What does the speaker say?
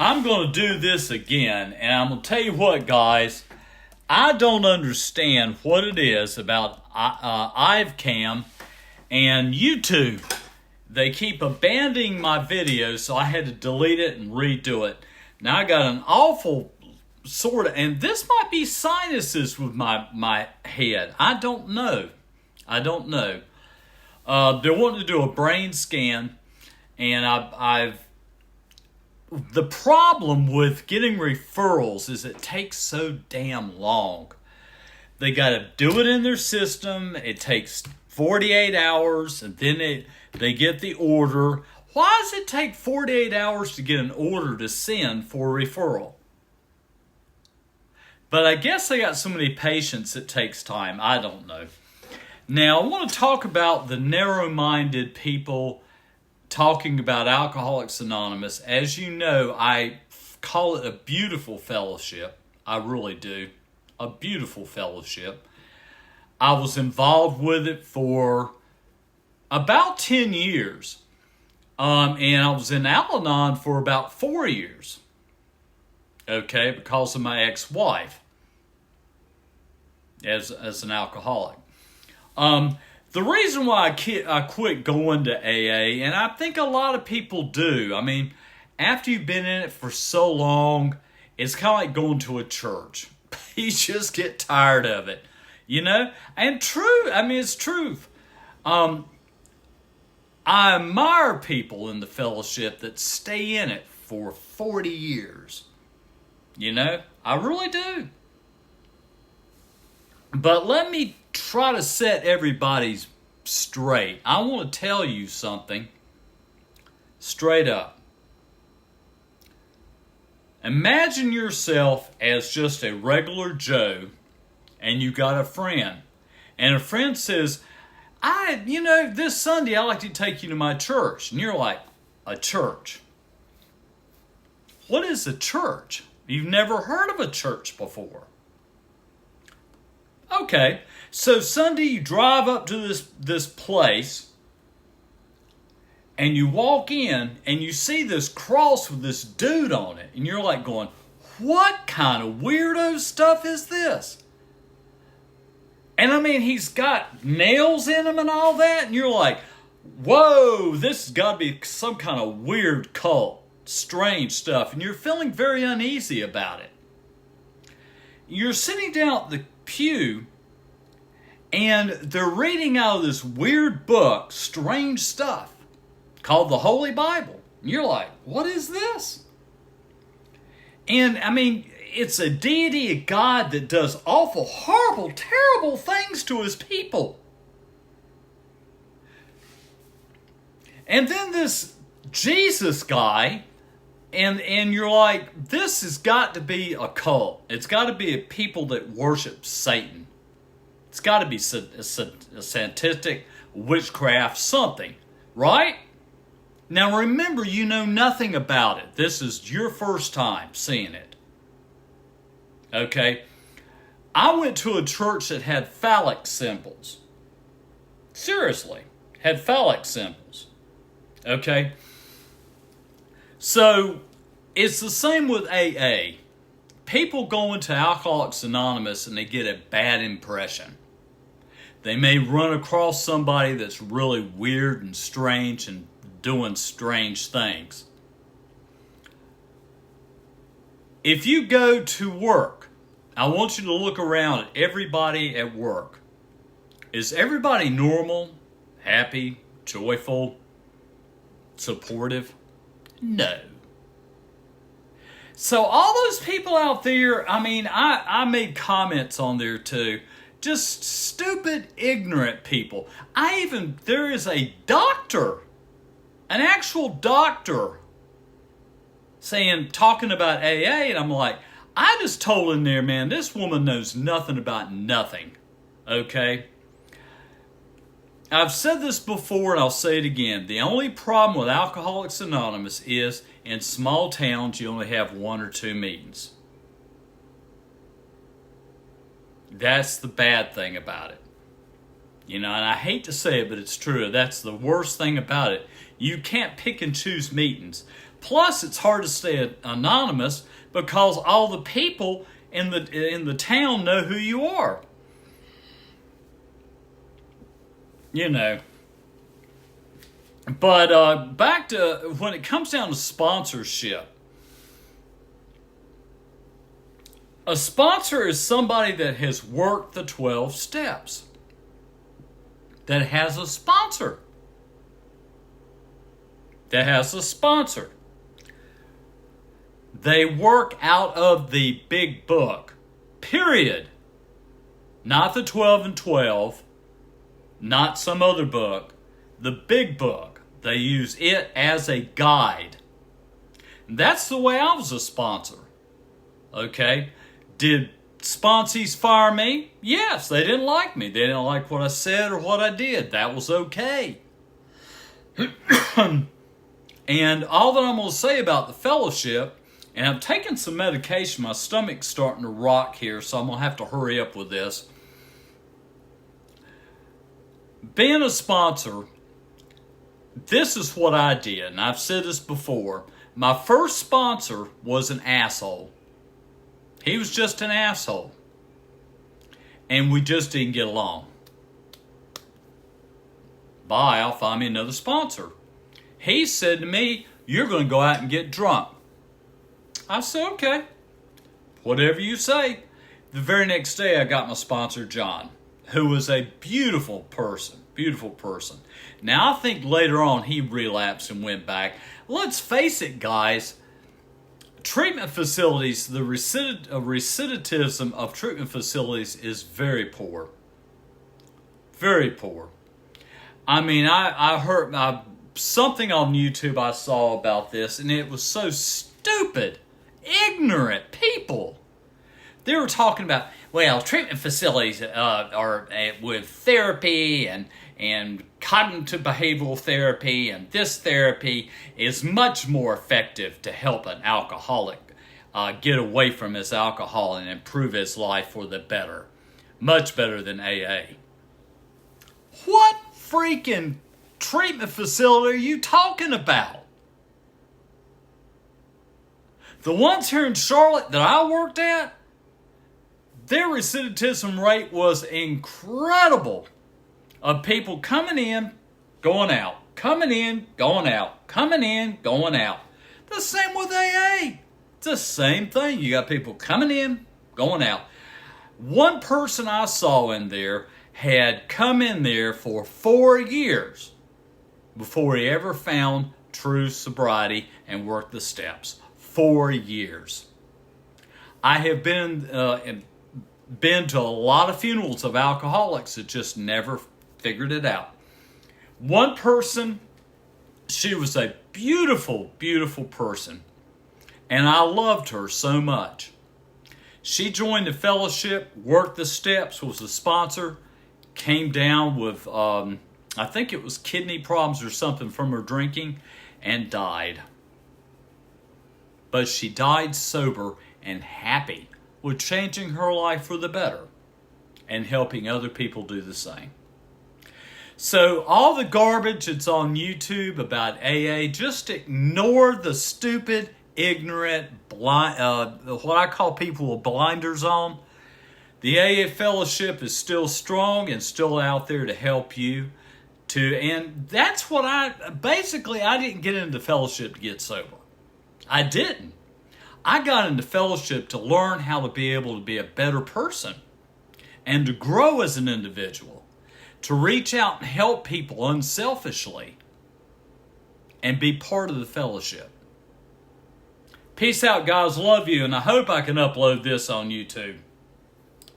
I'm going to do this again, and I'm going to tell you what, guys. I don't understand what it is about iVcam and YouTube. They keep abandoning my videos, so I had to delete it and redo it. Now I got an awful sort of, and this might be sinuses with my head. I don't know. They're wanting to do a brain scan, and the problem with getting referrals is it takes so damn long. They got to do it in their system. It takes 48 hours, and then they get the order. Why does it take 48 hours to get an order to send for a referral? But I guess they got so many patients it takes time. I don't know. Now, I want to talk about the narrow-minded people talking about Alcoholics Anonymous. As you know, I call it a beautiful fellowship. I really do. A beautiful fellowship. I was involved with it for about 10 years. And I was in Al-Anon for about 4 years. Okay, because of my ex-wife as an alcoholic. The reason why I quit going to AA, and I think a lot of people do, I mean, after you've been in it for so long, it's kind of like going to a church. You just get tired of it, you know? And it's truth. I admire people in the fellowship that stay in it for 40 years. You know? I really do. But let me try to set everybody straight. I want to tell you something straight up. Imagine yourself as just a regular Joe, and you got a friend. And a friend says, this Sunday I'd like to take you to my church. And you're like, a church? What is a church? You've never heard of a church before. Okay, so Sunday you drive up to this place, and you walk in, and you see this cross with this dude on it, and you're like going, what kind of weirdo stuff is this? And I mean, he's got nails in him and all that, and you're like, whoa, this has got to be some kind of weird cult, strange stuff, and you're feeling very uneasy about it. You're sitting down at the pew, and they're reading out of this weird book, strange stuff, called the Holy Bible. And you're like, what is this? And I mean, it's a deity, a God that does awful, horrible, terrible things to his people. And then this Jesus guy, and you're like, this has got to be a cult. It's got to be a people that worship Satan. It's got to be a scientific witchcraft something, right? Now remember, you know nothing about it. This is your first time seeing it. Okay? I went to a church that had phallic symbols. Seriously, had phallic symbols. Okay? So, it's the same with AA. People go into Alcoholics Anonymous and they get a bad impression. They may run across somebody that's really weird and strange and doing strange things. If you go to work, I want you to look around at everybody at work. Is everybody normal, happy, joyful, supportive? No. So all those people out there, I mean, I made comments on there too. Just stupid, ignorant people. There is a doctor, an actual doctor, talking about AA, and I'm like, I just told in there, man, this woman knows nothing about nothing. Okay? I've said this before and I'll say it again. The only problem with Alcoholics Anonymous is in small towns you only have 1 or 2 meetings. That's the bad thing about it. You know, and I hate to say it, but it's true. That's the worst thing about it. You can't pick and choose meetings. Plus, it's hard to stay anonymous because all the people in the town know who you are. You know. But back to when it comes down to sponsorship. A sponsor is somebody that has worked the 12 steps. That has a sponsor. That has a sponsor. They work out of the big book. Period. Not the 12 and 12. Not some other book. The big book. They use it as a guide. That's the way I was a sponsor. Okay? Did sponsees fire me? Yes, they didn't like me. They didn't like what I said or what I did. That was okay. And all that I'm going to say about the fellowship, and I'm taking some medication. My stomach's starting to rock here, so I'm going to have to hurry up with this. Being a sponsor, this is what I did, and I've said this before. My first sponsor was an asshole. He was just an asshole. And we just didn't get along. Bye, I'll find me another sponsor. He said to me, you're going to go out and get drunk. I said, okay. Whatever you say. The very next day, I got my sponsor, John, who was a beautiful person. Beautiful person. Now, I think later on he relapsed and went back. Let's face it, guys. Treatment facilities, the recidivism of treatment facilities is very poor. Very poor. I mean, I heard something on YouTube I saw about this, and it was so stupid. Ignorant people. They were talking about, well, treatment facilities are with therapy and cognitive behavioral therapy, and this therapy is much more effective to help an alcoholic get away from his alcohol and improve his life for the better. Much better than AA. What freaking treatment facility are you talking about? The ones here in Charlotte that I worked at, their recidivism rate was incredible. Of people coming in, going out. Coming in, going out. Coming in, going out. The same with AA. It's the same thing. You got people coming in, going out. One person I saw in there had come in there for 4 years before he ever found true sobriety and worked the steps. 4 years. I have been to a lot of funerals of alcoholics that just never figured it out. One person, she was a beautiful, beautiful person, and I loved her so much. She joined the fellowship, worked the steps, was a sponsor, came down with, I think it was kidney problems or something from her drinking, and died. But she died sober and happy with changing her life for the better and helping other people do the same. So all the garbage that's on YouTube about AA, just ignore the stupid, ignorant, blind, what I call people with blinders on. The AA fellowship is still strong and still out there to help you. And that's what I didn't get into fellowship to get sober. I didn't. I got into fellowship to learn how to be able to be a better person and to grow as an individual, to reach out and help people unselfishly and be part of the fellowship. Peace out, guys. Love you, and I hope I can upload this on YouTube.